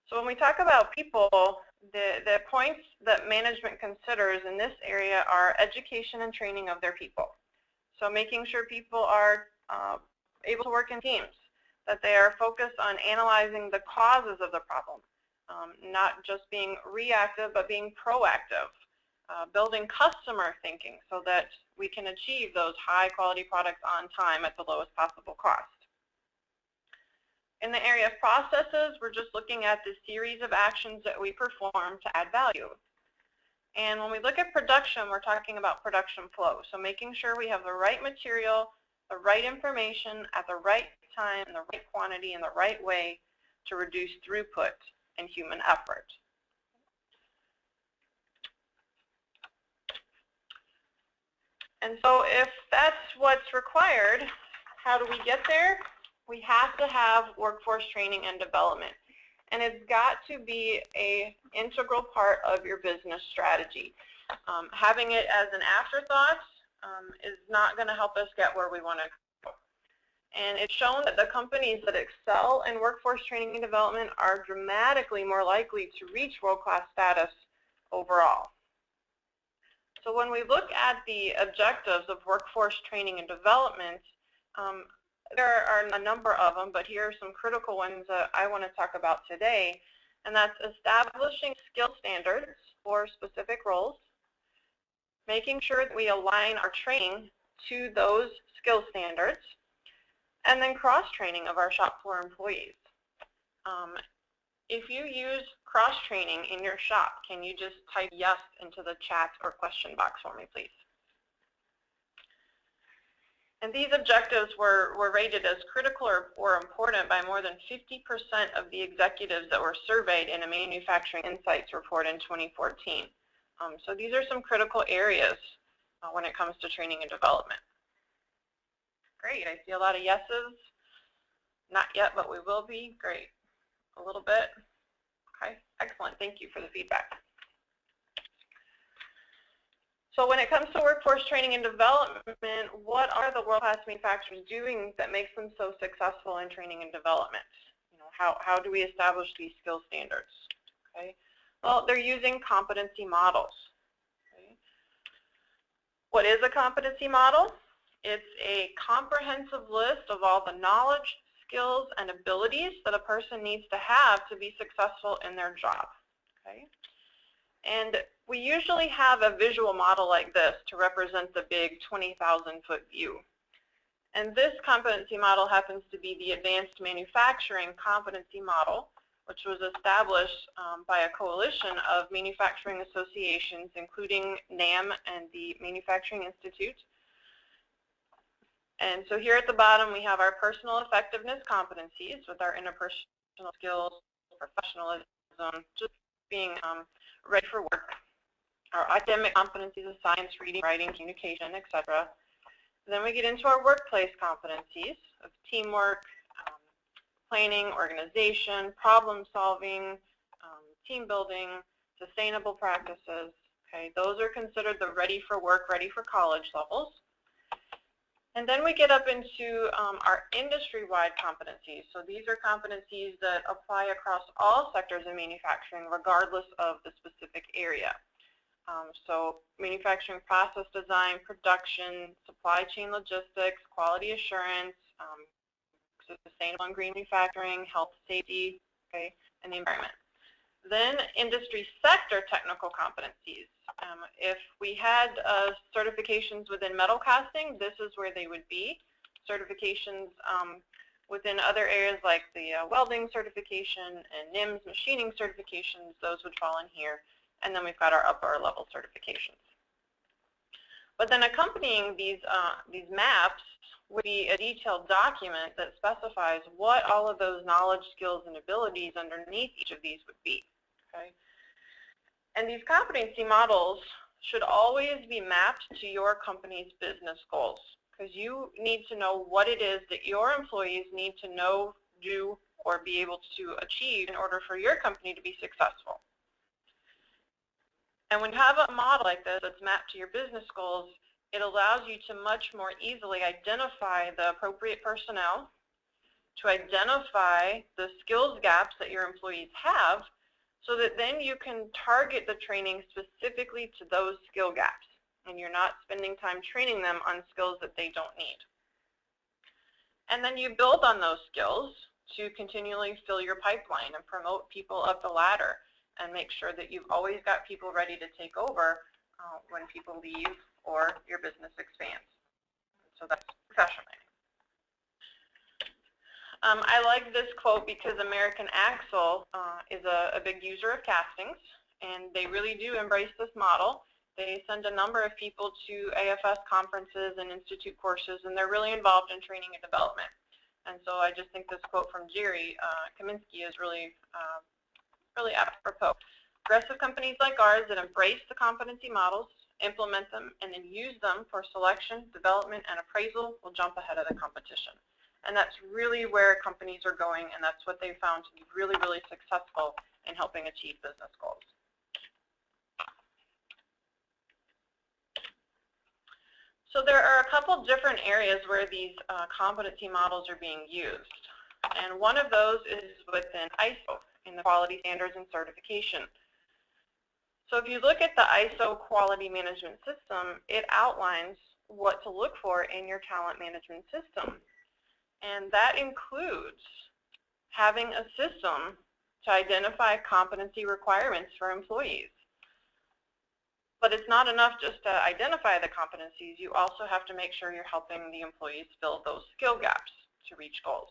So when we talk about people, the points that management considers in this area are education and training of their people. So making sure people are able to work in teams, that they are focused on analyzing the causes of the problem, not just being reactive, but being proactive, building customer thinking so that we can achieve those high quality products on time at the lowest possible cost. In the area of processes, we're just looking at the series of actions that we perform to add value. And when we look at production, we're talking about production flow. So making sure we have the right material, the right information at the right time, in the right quantity, in the right way to reduce throughput and human effort. And so if that's what's required, how do we get there? We have to have workforce training and development. And it's got to be an integral part of your business strategy. Having it as an afterthought is not going to help us get where we want to go. And it's shown that the companies that excel in workforce training and development are dramatically more likely to reach world-class status overall. So when we look at the objectives of workforce training and development, there are a number of them, but here are some critical ones that I want to talk about today, and that's establishing skill standards for specific roles, making sure that we align our training to those skill standards, and then cross-training of our shop floor employees. If you use cross-training in your shop, can you just type yes into the chat or question box for me, please? And these objectives were rated as critical or important by more than 50% of the executives that were surveyed in a Manufacturing Insights report in 2014. So these are some critical areas when it comes to training and development. Great, I see a lot of yeses. Not yet, but we will be. Great. A little bit. Okay, excellent. Thank you for the feedback. So when it comes to workforce training and development, what are the world-class manufacturers doing that makes them so successful in training and development? You know, how do we establish these skill standards? Okay. Well, they're using competency models. Okay. What is a competency model? It's a comprehensive list of all the knowledge, skills, and abilities that a person needs to have to be successful in their job. Okay. And we usually have a visual model like this to represent the big 20,000-foot view. And this competency model happens to be the Advanced Manufacturing Competency Model, which was established by a coalition of manufacturing associations, including NAM and the Manufacturing Institute. And so here at the bottom, we have our personal effectiveness competencies with our interpersonal skills, professionalism, just being ready for work, our academic competencies of science, reading, writing, communication, etc. Then we get into our workplace competencies of teamwork, planning, organization, problem solving, team building, sustainable practices. Okay, those are considered the ready for work, ready for college levels. And then we get up into our industry-wide competencies. So these are competencies that apply across all sectors of manufacturing, regardless of the specific area. So manufacturing process design, production, supply chain logistics, quality assurance, sustainable and green manufacturing, health, safety, okay, and the environment. Then industry sector technical competencies. If we had certifications within metal casting, this is where they would be. Certifications within other areas like the welding certification and NIMS machining certifications, those would fall in here. And then we've got our upper level certifications. But then accompanying these maps would be a detailed document that specifies what all of those knowledge, skills, and abilities underneath each of these would be. Okay? And these competency models should always be mapped to your company's business goals, because you need to know what it is that your employees need to know, do, or be able to achieve in order for your company to be successful. And when you have a model like this that's mapped to your business goals, it allows you to much more easily identify the appropriate personnel to identify the skills gaps that your employees have so that then you can target the training specifically to those skill gaps and you're not spending time training them on skills that they don't need. And then you build on those skills to continually fill your pipeline and promote people up the ladder and make sure that you've always got people ready to take over when people leave or your business expands. So that's professional training. I like this quote because American Axle is a big user of castings, and they really do embrace this model. They send a number of people to AFS conferences and institute courses, and they're really involved in training and development. And so I just think this quote from Jerry Kaminsky is really apropos. Aggressive companies like ours that embrace the competency models, implement them, and then use them for selection, development, and appraisal will jump ahead of the competition. And that's really where companies are going, and that's what they found to be really, really successful in helping achieve business goals. So there are a couple different areas where these competency models are being used. And one of those is within ISO, in the quality standards and certification. So if you look at the ISO quality management system, it outlines what to look for in your talent management system. And that includes having a system to identify competency requirements for employees. But it's not enough just to identify the competencies. You also have to make sure you're helping the employees fill those skill gaps to reach goals.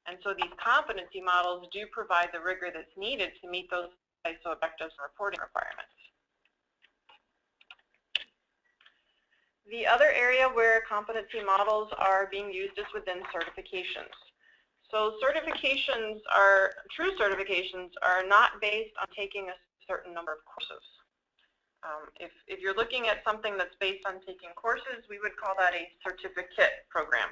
And so these competency models do provide the rigor that's needed to meet those ISO objectives and reporting requirements. The other area where competency models are being used is within certifications. So certifications are, true certifications are not based on taking a certain number of courses. If you're looking at something that's based on taking courses, we would call that a certificate program.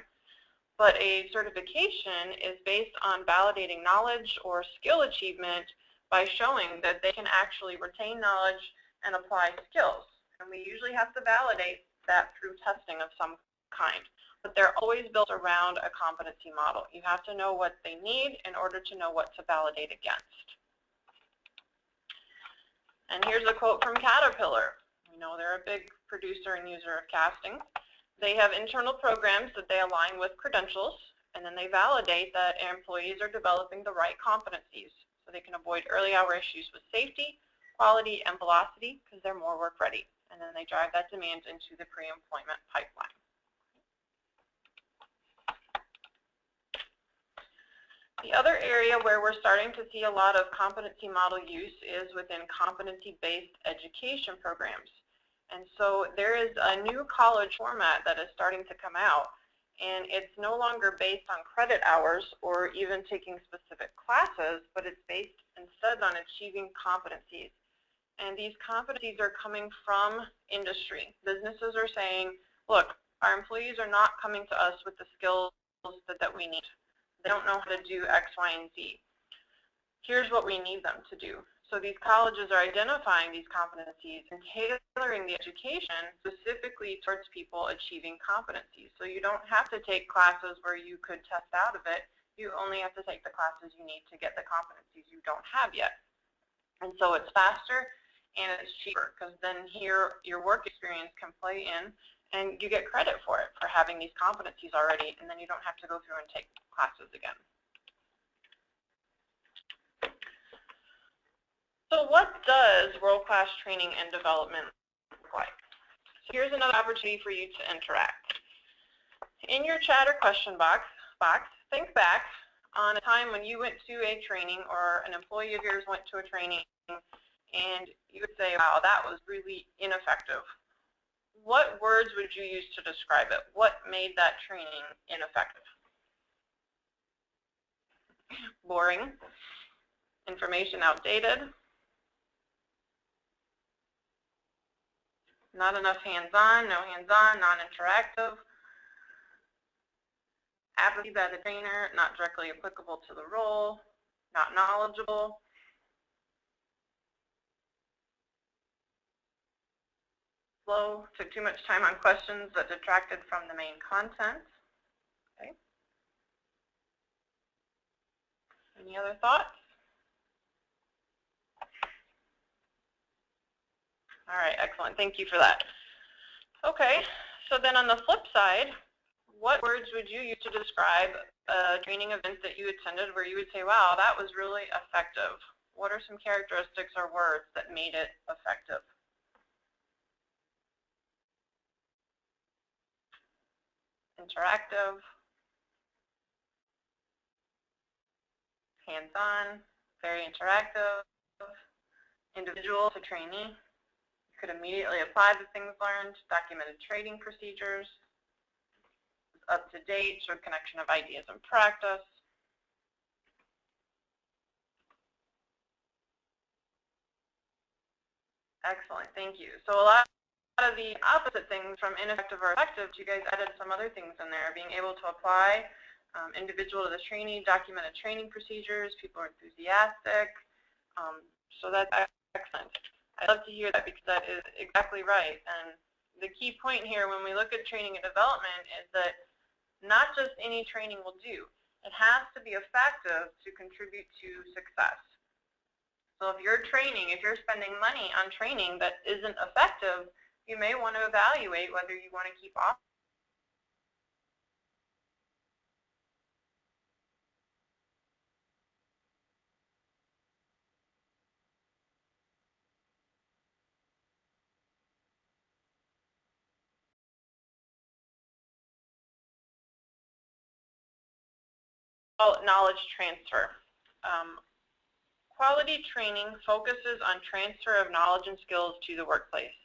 But a certification is based on validating knowledge or skill achievement by showing that they can actually retain knowledge and apply skills. And we usually have to validate that through testing of some kind. But they're always built around a competency model. You have to know what they need in order to know what to validate against. And here's a quote from Caterpillar. You know, they're a big producer and user of castings. They have internal programs that they align with credentials, and then they validate that employees are developing the right competencies so they can avoid early hour issues with safety, quality, and velocity because they're more work ready. And then they drive that demand into the pre-employment pipeline. The other area where we're starting to see a lot of competency model use is within competency-based education programs. And so there is a new college format that is starting to come out, and it's no longer based on credit hours or even taking specific classes, but it's based instead on achieving competencies. And these competencies are coming from industry. Businesses are saying, look, our employees are not coming to us with the skills that we need. They don't know how to do X, Y, and Z. Here's what we need them to do. So these colleges are identifying these competencies and tailoring the education specifically towards people achieving competencies. So you don't have to take classes where you could test out of it. You only have to take the classes you need to get the competencies you don't have yet. And so it's faster and it's cheaper because then here your work experience can play in and you get credit for it, for having these competencies already, and then you don't have to go through and take classes again. So what does world-class training and development look like? So here's another opportunity for you to interact. In your chat or question box, think back on a time when you went to a training or an employee of yours went to a training and you would say, wow, that was really ineffective. What words would you use to describe it? What made that training ineffective? Boring, information outdated, not enough hands-on, no hands-on, non-interactive, apathy by the trainer, not directly applicable to the role, not knowledgeable, slow, took too much time on questions that detracted from the main content. Okay. Any other thoughts? All right, excellent. Thank you for that. Okay, so then on the flip side, what words would you use to describe a training event that you attended where you would say, wow, that was really effective? What are some characteristics or words that made it effective? Interactive, hands-on, very interactive, individual to trainee. You could immediately apply the things learned, documented training procedures, up to date, sort of connection of ideas and practice. Excellent, thank you. So a lot of the opposite things from ineffective or effective, you guys added some other things in there, being able to apply individual to the trainee, documented training procedures, people are enthusiastic. So that's excellent. I love to hear that because that is exactly right. And the key point here when we look at training and development is that not just any training will do. It has to be effective to contribute to success. So if you're training, if you're spending money on training that isn't effective, you may want to evaluate whether you want to keep off. Knowledge transfer. Quality training focuses on transfer of knowledge and skills to the workplace.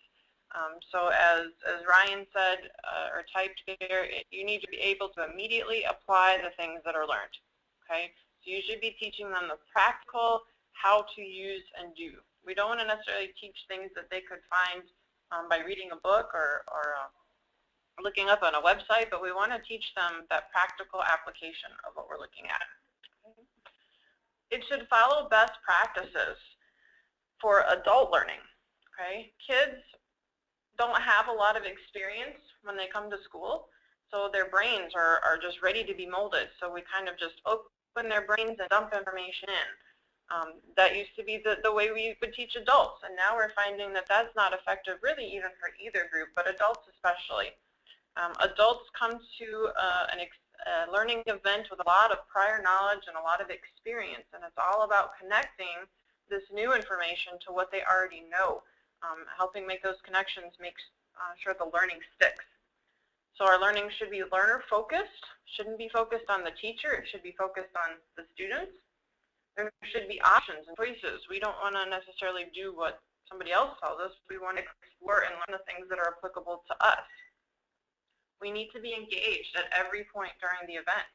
So as Ryan said or typed here, you need to be able to immediately apply the things that are learned. Okay, so you should be teaching them the practical, how to use and do. We don't want to necessarily teach things that they could find by reading a book or looking up on a website, but we want to teach them that practical application of what we're looking at. It should follow best practices for adult learning. Okay, kids don't have a lot of experience when they come to school, so their brains are just ready to be molded. So we kind of just open their brains and dump information in. That used to be the way we would teach adults, and now we're finding that that's not effective really even for either group, but adults especially. Adults come to a learning event with a lot of prior knowledge and a lot of experience, and it's all about connecting this new information to what they already know. Helping make those connections makes sure the learning sticks. So our learning should be learner-focused, shouldn't be focused on the teacher, it should be focused on the students. There should be options and choices. We don't want to necessarily do what somebody else tells us. We want to explore and learn the things that are applicable to us. We need to be engaged at every point during the event.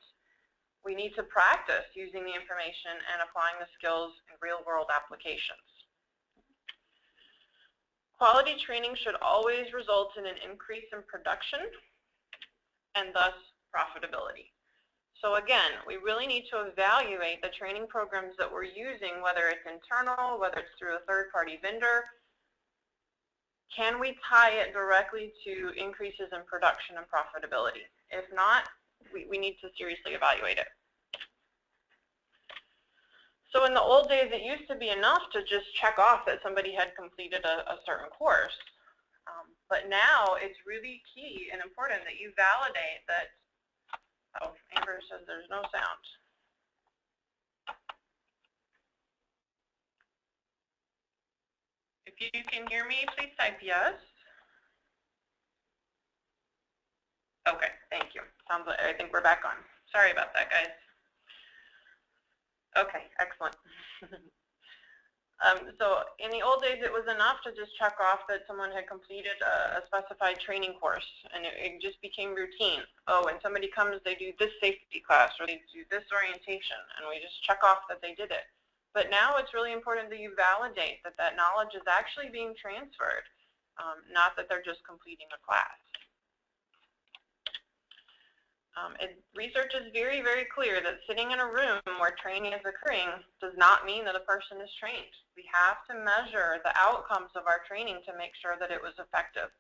We need to practice using the information and applying the skills in real-world applications. Quality training should always result in an increase in production and thus profitability. So again, we really need to evaluate the training programs that we're using, whether it's internal, whether it's through a third-party vendor. Can we tie it directly to increases in production and profitability? If not, we need to seriously evaluate it. So in the old days, it used to be enough to just check off that somebody had completed a certain course. But now it's really key and important that you validate that. Oh, Amber says there's no sound. If you can hear me, please type yes. Okay, thank you. Sounds like I think we're back on. Sorry about that, guys. Okay, excellent. So in the old days, it was enough to just check off that someone had completed a specified training course, and it just became routine. Oh, when somebody comes, they do this safety class, or they do this orientation, and we just check off that they did it. But now it's really important that you validate that that knowledge is actually being transferred, not that they're just completing a class. Research is very, very clear that sitting in a room where training is occurring does not mean that a person is trained. We have to measure the outcomes of our training to make sure that it was effective.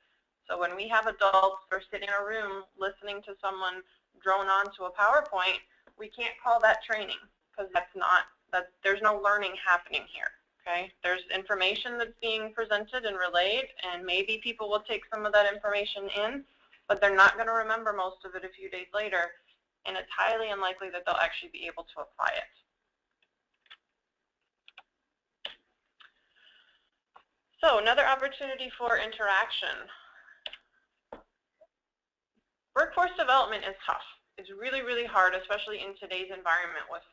So when we have adults who are sitting in a room listening to someone drone onto a PowerPoint, we can't call that training. because there's no learning happening here. Okay, there's information that's being presented and relayed, and maybe people will take some of that information in, but they're not going to remember most of it a few days later, and it's highly unlikely that they'll actually be able to apply it. So another opportunity for interaction. Workforce development is tough. It's really, really hard, especially in today's environment with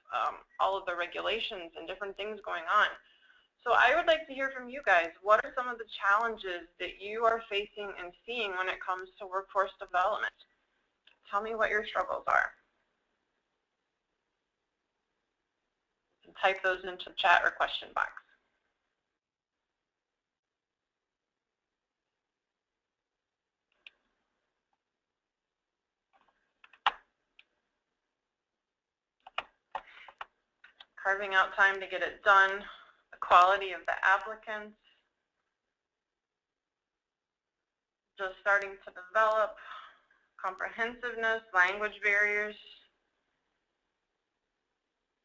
all of the regulations and different things going on. So I would like to hear from you guys. What are some of the challenges that you are facing and seeing when it comes to workforce development? Tell me what your struggles are. You can type those into the chat or question box. Carving out time to get it done, the quality of the applicants, just starting to develop, comprehensiveness, language barriers.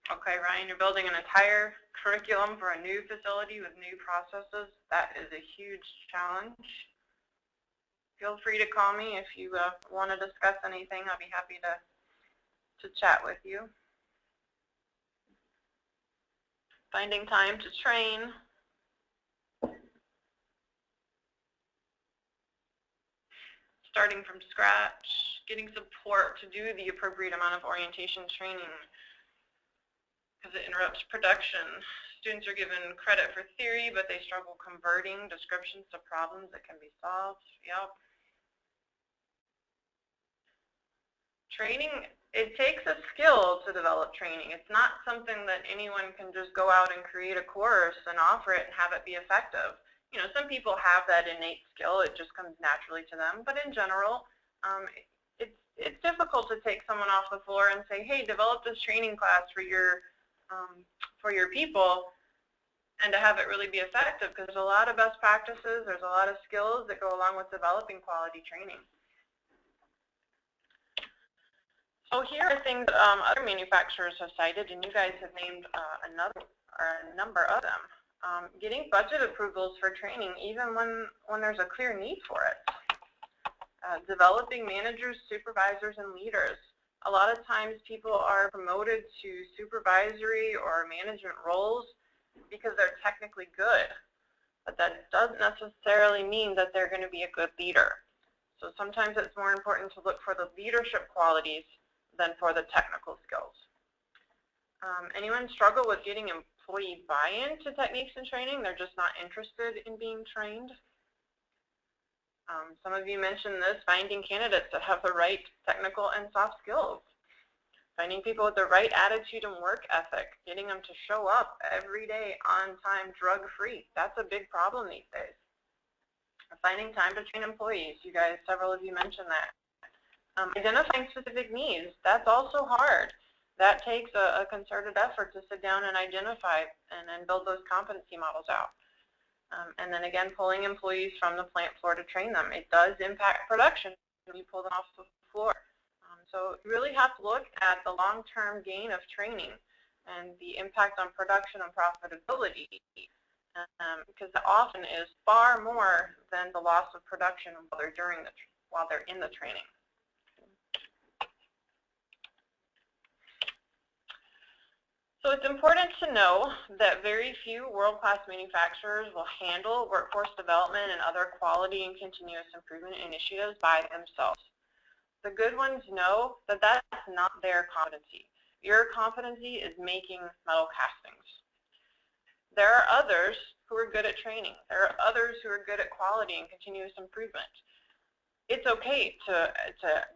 Okay, Ryan, you're building an entire curriculum for a new facility with new processes. That is a huge challenge. Feel free to call me if you want to discuss anything. I'll be happy to chat with you. Finding time to train. Starting from scratch, getting support to do the appropriate amount of orientation training because it interrupts production. Students are given credit for theory, but they struggle converting descriptions to problems that can be solved. Yep. Training, it takes a skill to develop training. It's not something that anyone can just go out and create a course and offer it and have it be effective. You know, some people have that innate skill. It just comes naturally to them. But in general, it's difficult to take someone off the floor and say, hey, develop this training class for your people, and to have it really be effective, because there's a lot of best practices, there's a lot of skills that go along with developing quality training. So here are things other manufacturers have cited, and you guys have named a number of them. Getting budget approvals for training, even when there's a clear need for it. Developing managers, supervisors, and leaders. A lot of times people are promoted to supervisory or management roles because they're technically good, but that doesn't necessarily mean that they're going to be a good leader. So sometimes it's more important to look for the leadership qualities than for the technical skills. Anyone struggle with getting employee buy-in to techniques and training? They're just not interested in being trained. Some of you mentioned this, finding candidates that have the right technical and soft skills. Finding people with the right attitude and work ethic, getting them to show up every day on time, drug-free. That's a big problem these days. Finding time to train employees. You guys, several of you mentioned that. Identifying specific needs. That's also hard. That takes a concerted effort to sit down and identify and build those competency models out. And then again, pulling employees from the plant floor to train them. It does impact production when you pull them off the floor. So you really have to look at the long-term gain of training and the impact on production and profitability, because it often is far more than the loss of production while they're in the training. So it's important to know that very few world-class manufacturers will handle workforce development and other quality and continuous improvement initiatives by themselves. The good ones know that that's not their competency. Your competency is making metal castings. There are others who are good at training. There are others who are good at quality and continuous improvement. It's okay to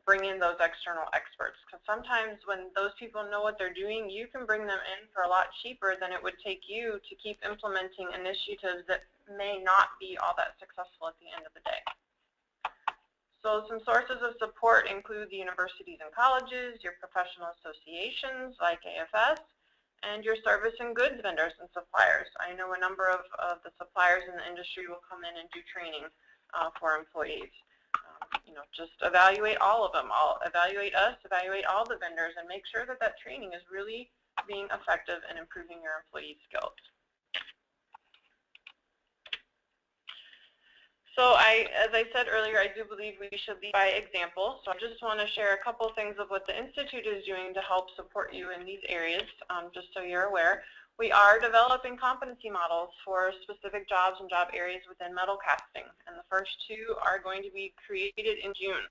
bring in those external experts, because sometimes when those people know what they're doing, you can bring them in for a lot cheaper than it would take you to keep implementing initiatives that may not be all that successful at the end of the day. So some sources of support include the universities and colleges, your professional associations like AFS, and your service and goods vendors and suppliers. I know a number of the suppliers in the industry will come in and do training for employees. You know, just evaluate all of them. Evaluate us, evaluate all the vendors, and make sure that that training is really being effective and improving your employee skills. So as I said earlier, I do believe we should lead by example. So I just want to share a couple things of what the Institute is doing to help support you in these areas, just so you're aware. We are developing competency models for specific jobs and job areas within metal casting. And the first two are going to be created in June,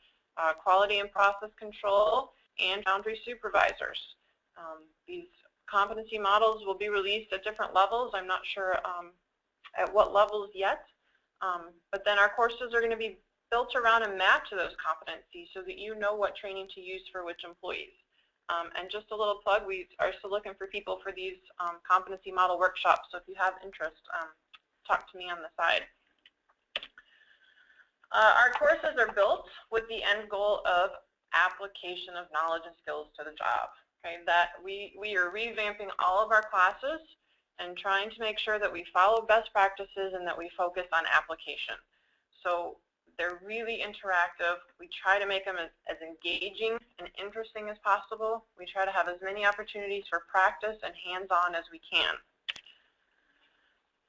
quality and process control and foundry supervisors. These competency models will be released at different levels. I'm not sure at what levels yet. But then our courses are going to be built around and match those competencies so that you know what training to use for which employees. And just a little plug, we are still looking for people for these competency model workshops, so if you have interest, talk to me on the side. Our courses are built with the end goal of application of knowledge and skills to the job. Okay, that we are revamping all of our classes and trying to make sure that we follow best practices and that we focus on application. So they're really interactive. We try to make them as engaging and interesting as possible. We try to have as many opportunities for practice and hands-on as we can.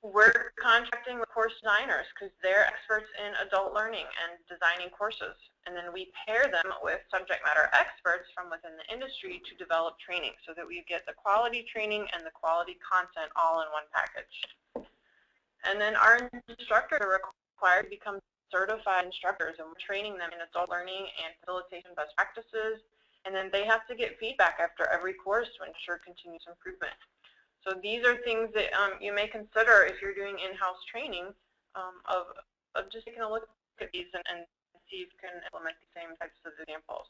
We're contracting with course designers because they're experts in adult learning and designing courses. And then we pair them with subject matter experts from within the industry to develop training so that we get the quality training and the quality content all in one package. And then our instructors are required to become certified instructors, and we're training them in adult learning and facilitation best practices. And then they have to get feedback after every course to ensure continuous improvement. So these are things that you may consider if you're doing in-house training of just taking a look at these and see if you can implement the same types of examples.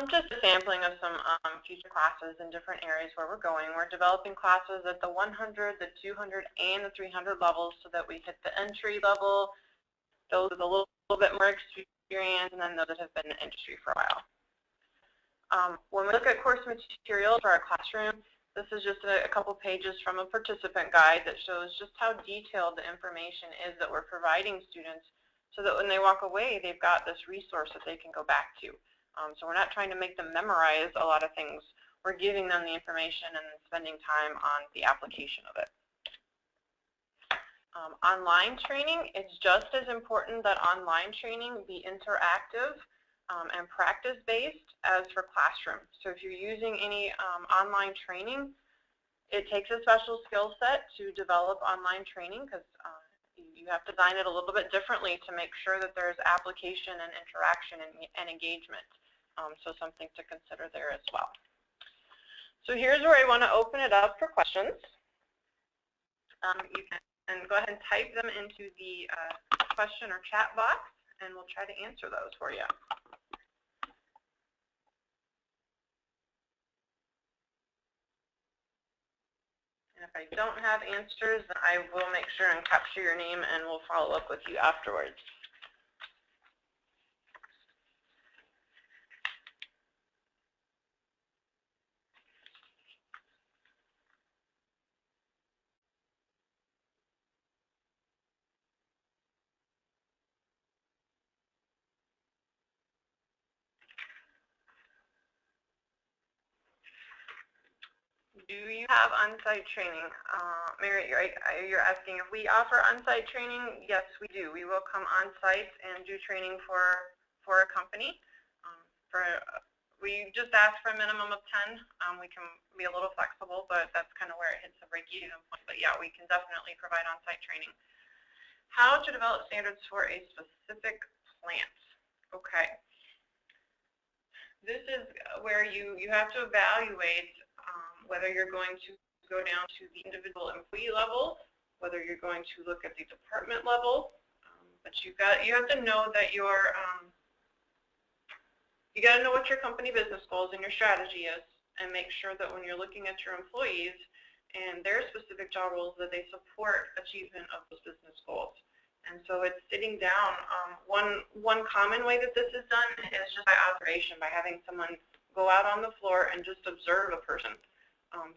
Just a sampling of some future classes in different areas where we're going. We're developing classes at the 100, the 200, and the 300 levels so that we hit the entry level, those with a little bit more experience, and then those that have been in the industry for a while. When we look at course materials for our classroom, this is just a couple pages from a participant guide that shows just how detailed the information is that we're providing students so that when they walk away, they've got this resource that they can go back to. So we're not trying to make them memorize a lot of things. We're giving them the information and spending time on the application of it. Online training, it's just as important that online training be interactive and practice-based as for classroom. So if you're using any online training, it takes a special skill set to develop online training because you have to design it a little bit differently to make sure that there's application and interaction and engagement. So something to consider there as well. So here's where I want to open it up for questions. You can go ahead and type them into the question or chat box, and we'll try to answer those for you. And if I don't have answers, then I will make sure and capture your name and we'll follow up with you afterwards. Do you have on-site training? Mary, you're asking if we offer on-site training? Yes, we do. We will come on-site and do training for a company. We just ask for a minimum of 10. We can be a little flexible, but that's kind of where it hits the break-even point. But yeah, we can definitely provide on-site training. How to develop standards for a specific plant? Okay. This is where you have to evaluate whether you're going to go down to the individual employee level, whether you're going to look at the department level, but you have to know that you got to know what your company business goals and your strategy is, and make sure that when you're looking at your employees and their specific job roles, that they support achievement of those business goals. And so it's sitting down. One common way that this is done is just by observation, by having someone go out on the floor and just observe a person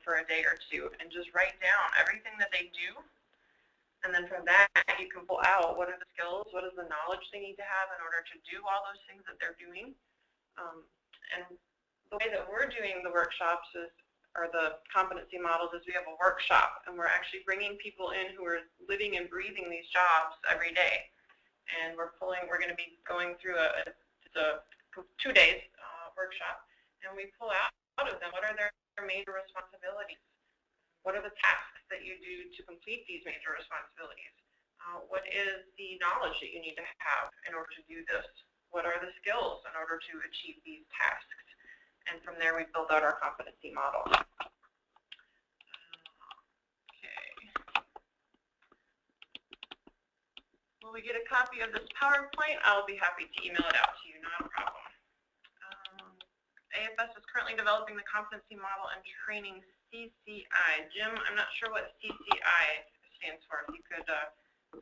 for a day or two and just write down everything that they do. And then from that, you can pull out what are the skills, what is the knowledge they need to have in order to do all those things that they're doing. And the way that we're doing the workshops is or the competency models is we have a workshop, and we're actually bringing people in who are living and breathing these jobs every day. And we're going to be going through it's a 2 days workshop, and we pull out of them what are their major responsibilities. What are the tasks that you do to complete these major responsibilities? What is the knowledge that you need to have in order to do this? What are the skills in order to achieve these tasks? And from there, we build out our competency model. Okay. Will we get a copy of this PowerPoint? I'll be happy to email it out to you, not a problem. AFS is currently developing the competency model and training CCI. Jim, I'm not sure what CCI stands for. If you could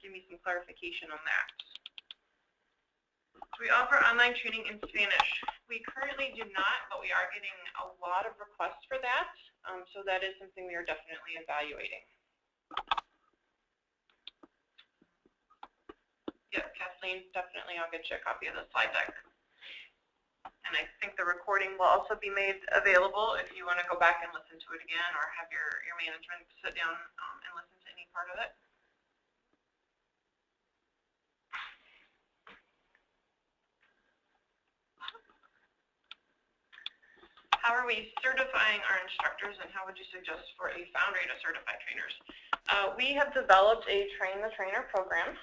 give me some clarification on that. We offer online training in Spanish. We currently do not, but we are getting a lot of requests for that. So that is something we are definitely evaluating. Yep, Kathleen, definitely I'll get you a copy of the slide deck. And I think the recording will also be made available if you want to go back and listen to it again, or have your management sit down and listen to any part of it. How are we certifying our instructors, and how would you suggest for a Foundry to certify trainers? We have developed a Train the Trainer program.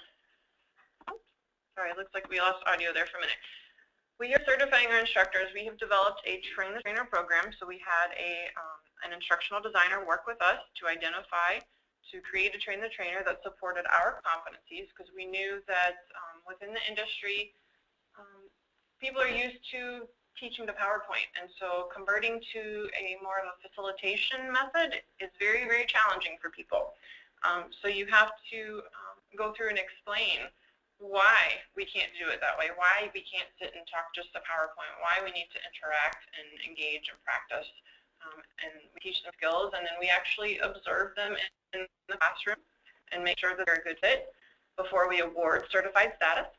Sorry, it looks like we lost audio there for a minute. We are certifying our instructors. We have developed a Train the Trainer program, so we had an instructional designer work with us to identify, to create a Train the Trainer that supported our competencies, because we knew that within the industry, people are used to teaching to PowerPoint, and so converting to a more of a facilitation method is very, very challenging for people. So you have to go through and explain why we can't do it that way, why we can't sit and talk just the PowerPoint, why we need to interact and engage and practice, and we teach them skills, and then we actually observe them in the classroom and make sure that they're a good fit before we award certified status.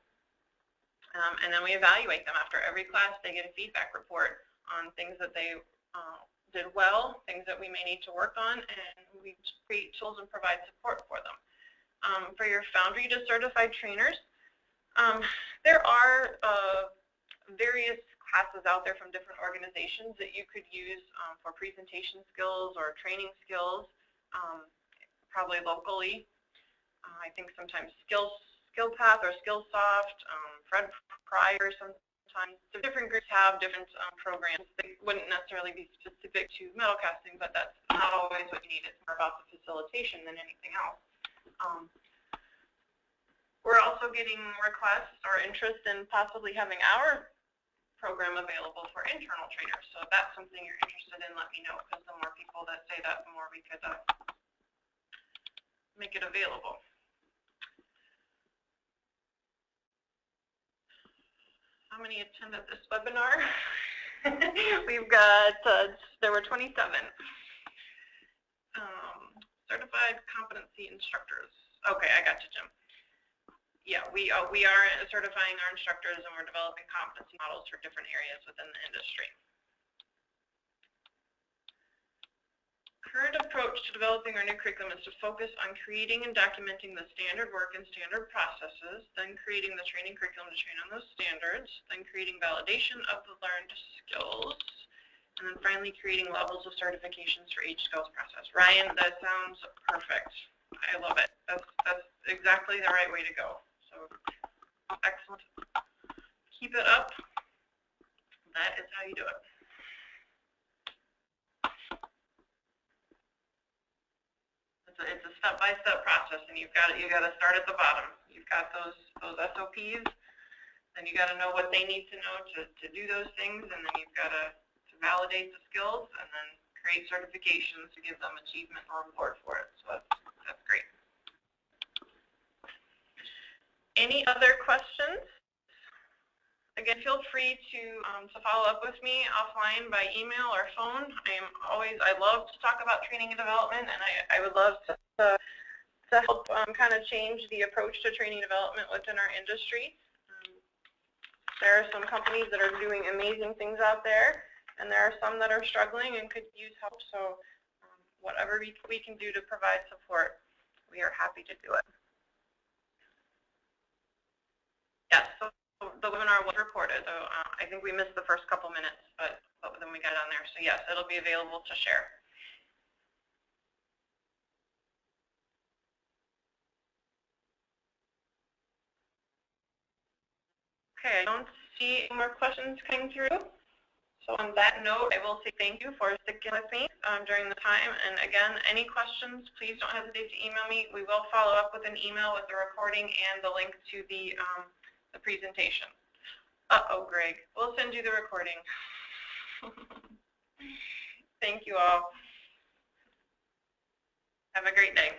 And then we evaluate them after every class. They get a feedback report on things that they did well, things that we may need to work on, and we create tools and provide support for them. For your Foundry to certified trainers, there are various classes out there from different organizations that you could use for presentation skills or training skills, probably locally. I think sometimes SkillPath or Skillsoft, Fred Pryor sometimes. So different groups have different programs. They wouldn't necessarily be specific to metal casting, but that's not always what you need. It's more about the facilitation than anything else. We're also getting requests or interest in possibly having our program available for internal trainers. So if that's something you're interested in, let me know, because the more people that say that, the more we could make it available. How many attended this webinar? We've got, there were 27. Certified competency instructors. Okay, I got you, Jim. Yeah, we are certifying our instructors, and we're developing competency models for different areas within the industry. Current approach to developing our new curriculum is to focus on creating and documenting the standard work and standard processes, then creating the training curriculum to train on those standards, then creating validation of the learned skills, and then finally creating levels of certifications for each skills process. Ryan, that sounds perfect. I love it. That's exactly the right way to go. So excellent. Keep it up. That is how you do it. It's a step-by-step process, and you got to start at the bottom. You've got those SOPs, then you got to know what they need to know to do those things, and then you've got to validate the skills, and then create certifications to give them achievement or reward for it. So that's great. Any other questions? Again, feel free to follow up with me offline by email or phone. I love to talk about training and development, and I would love to help kind of change the approach to training and development within our industry. There are some companies that are doing amazing things out there, and there are some that are struggling and could use help. So whatever we can do to provide support, we are happy to do it. Yes, so the webinar was recorded. So I think we missed the first couple minutes, but then we got on there. So yes, it'll be available to share. Okay, I don't see any more questions coming through. So on that note, I will say thank you for sticking with me during the time. And again, any questions, please don't hesitate to email me. We will follow up with an email with the recording and the link to the presentation. Uh-oh, Greg, we'll send you the recording. Thank you all. Have a great day.